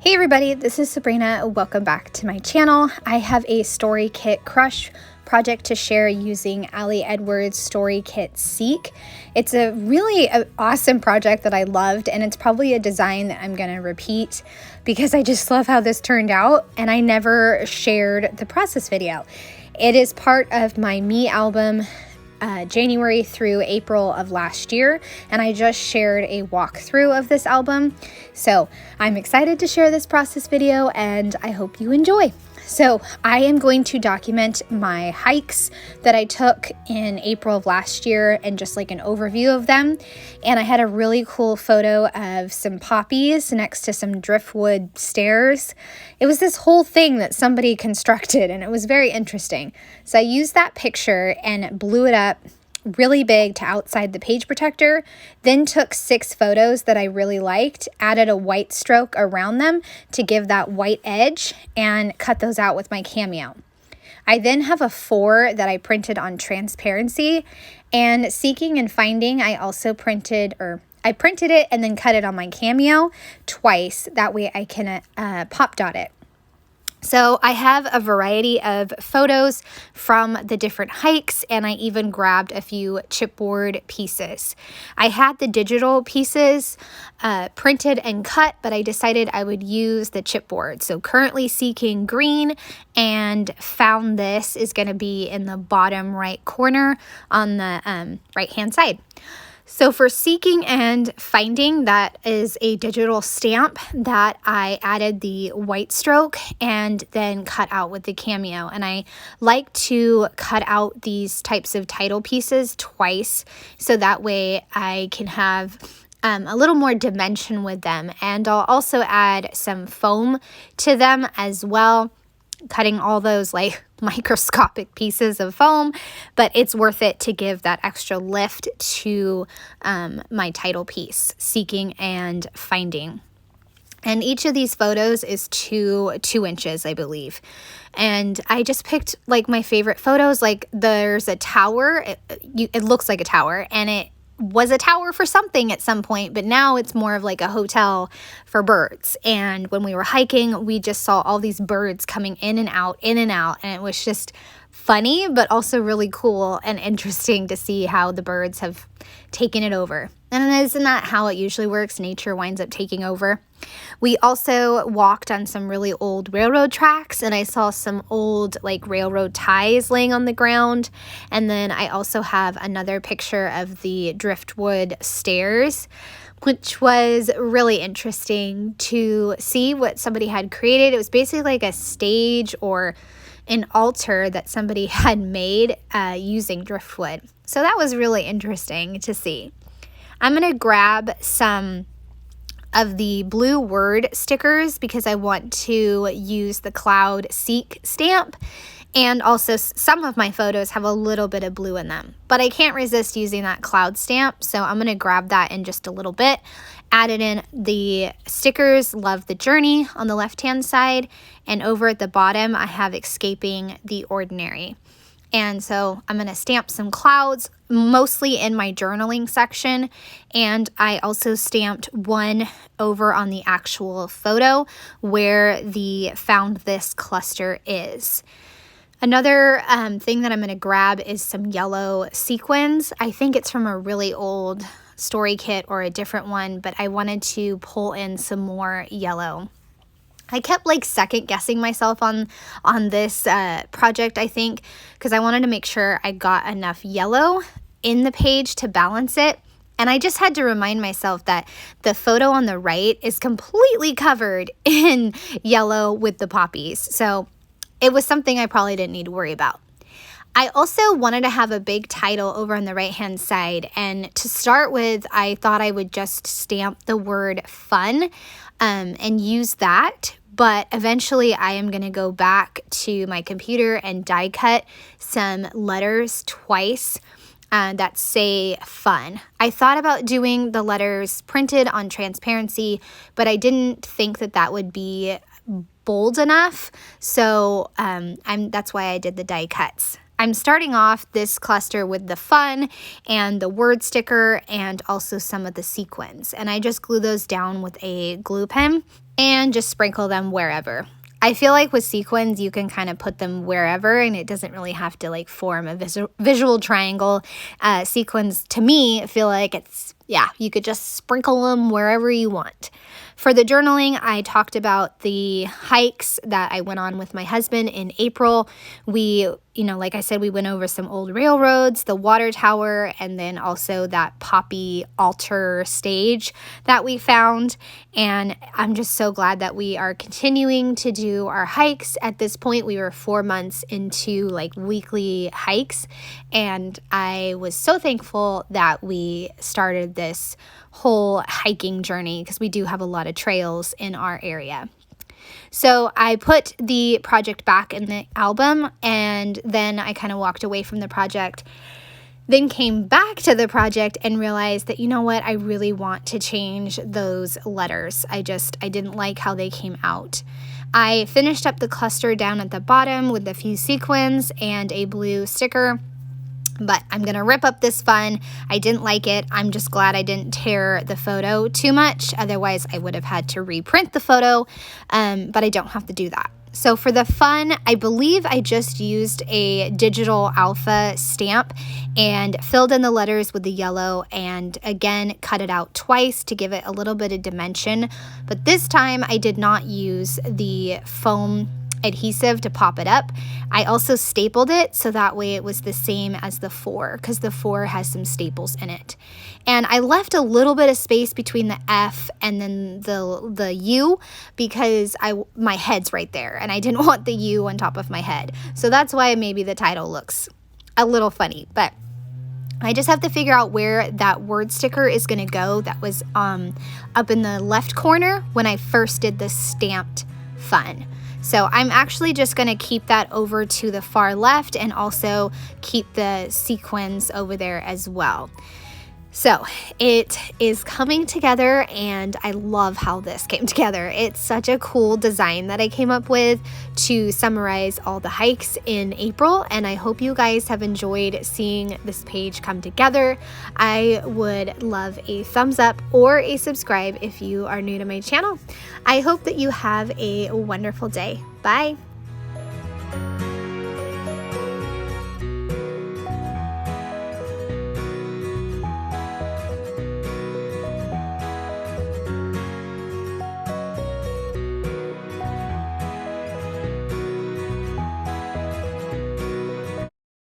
Hey everybody, this is Sabrina. Welcome back to my channel. I have a Story Kit Crush project to share using Ali Edwards Story Kit Seek. It's a really awesome project that I loved, and it's probably a design that I'm going to repeat because I just love how this turned out, and I never shared the process video. It is part of my Me album, January through April of last year, and I just shared a walkthrough of this album. So I'm excited to share this process video, and I hope you enjoy. So I am going to document my hikes that I took in April of last year and just like an overview of them. And I had a really cool photo of some poppies next to some driftwood stairs. It was this whole thing that somebody constructed, and it was very interesting. So I used that picture and blew it up really big to outside the page protector, then took 6 photos that I really liked, added a white stroke around them to give that white edge, and cut those out with my Cameo. I then have a 4 that I printed on transparency, and Seeking and Finding I also printed, or I printed it and then cut it on my Cameo twice. That way I can pop dot it. So I have a variety of photos from the different hikes, and I even grabbed a few chipboard pieces. I had the digital pieces printed and cut, but I decided I would use the chipboard. So currently Seeking Green, and Found This is going to be in the bottom right corner on the right hand side. So for Seeking and Finding, that is a digital stamp that I added the white stroke and then cut out with the Cameo. And I like to cut out these types of title pieces twice, so that way I can have a little more dimension with them. And I'll also add some foam to them as well, cutting all those like microscopic pieces of foam, but it's worth it to give that extra lift to my title piece, Seeking and Finding. And each of these photos is 2 inches, I believe. And I just picked like my favorite photos. Like there's a tower, it looks like a tower, and it was a tower for something at some point, but now it's more of like a hotel for birds. And when we were hiking, we just saw all these birds coming in and out, and it was just funny, but also really cool and interesting to see how the birds have taken it over. And isn't that how it usually works? Nature winds up taking over. We also walked on some really old railroad tracks, and I saw some old like railroad ties laying on the ground. And then I also have another picture of the driftwood stairs, which was really interesting to see what somebody had created. It was basically like a stage or an altar that somebody had made using driftwood. So that was really interesting to see. I'm going to grab some of the blue word stickers because I want to use the Cloud Seek stamp, and also some of my photos have a little bit of blue in them, but I can't resist using that cloud stamp, so I'm going to grab that in just a little bit. Added in the stickers, Love the Journey on the left hand side, and over at the bottom I have Escaping the Ordinary. And so I'm going to stamp some clouds, mostly in my journaling section. And I also stamped one over on the actual photo where the Found This cluster is. Another thing that I'm going to grab is some yellow sequins. I think it's from a really old story kit or a different one, but I wanted to pull in some more yellow. I kept like second guessing myself on this project, I think, because I wanted to make sure I got enough yellow in the page to balance it. And I just had to remind myself that the photo on the right is completely covered in yellow with the poppies. So it was something I probably didn't need to worry about. I also wanted to have a big title over on the right-hand side. And to start with, I thought I would just stamp the word fun and use that. But eventually I am going to go back to my computer and die cut some letters twice that say fun. I thought about doing the letters printed on transparency, but I didn't think that that would be bold enough. So that's why I did the die cuts. I'm starting off this cluster with the fun and the word sticker and also some of the sequins. And I just glue those down with a glue pen. and just sprinkle them wherever. I feel like with sequins, you can kind of put them wherever and it doesn't really have to like form a visual triangle. Sequins, to me, feel like it's, yeah, you could just sprinkle them wherever you want. For the journaling, I talked about the hikes that I went on with my husband in April. We, like I said, we went over some old railroads, the water tower, and then also that poppy altar stage that we found. And I'm just so glad that we are continuing to do our hikes. At this point, we were 4 months into like weekly hikes. And I was so thankful that we started this whole hiking journey because we do have a lot of trails in our area. So I put the project back in the album and then I kind of walked away from the project, then came back to the project and realized that, you know what, I really want to change those letters. I didn't like how they came out. I finished up the cluster down at the bottom with a few sequins and a blue sticker. But I'm going to rip up this fun. I didn't like it. I'm just glad I didn't tear the photo too much. Otherwise, I would have had to reprint the photo, but I don't have to do that. So for the fun, I believe I just used a digital alpha stamp and filled in the letters with the yellow and again cut it out twice to give it a little bit of dimension. But this time I did not use the foam adhesive to pop it up. I also stapled it so that way it was the same as the 4 because the 4 has some staples in it. And I left a little bit of space between the F and then the U because my head's right there and I didn't want the U on top of my head. So that's why maybe the title looks a little funny, but I just have to figure out where that word sticker is going to go. That was up in the left corner when I first did the stamped fun. So I'm actually just going to keep that over to the far left and also keep the sequins over there as well. So it is coming together and I love how this came together. It's such a cool design that I came up with to summarize all the hikes in April, and I hope you guys have enjoyed seeing this page come together. I would love a thumbs up or a subscribe if you are new to my channel. I hope that you have a wonderful day. Bye.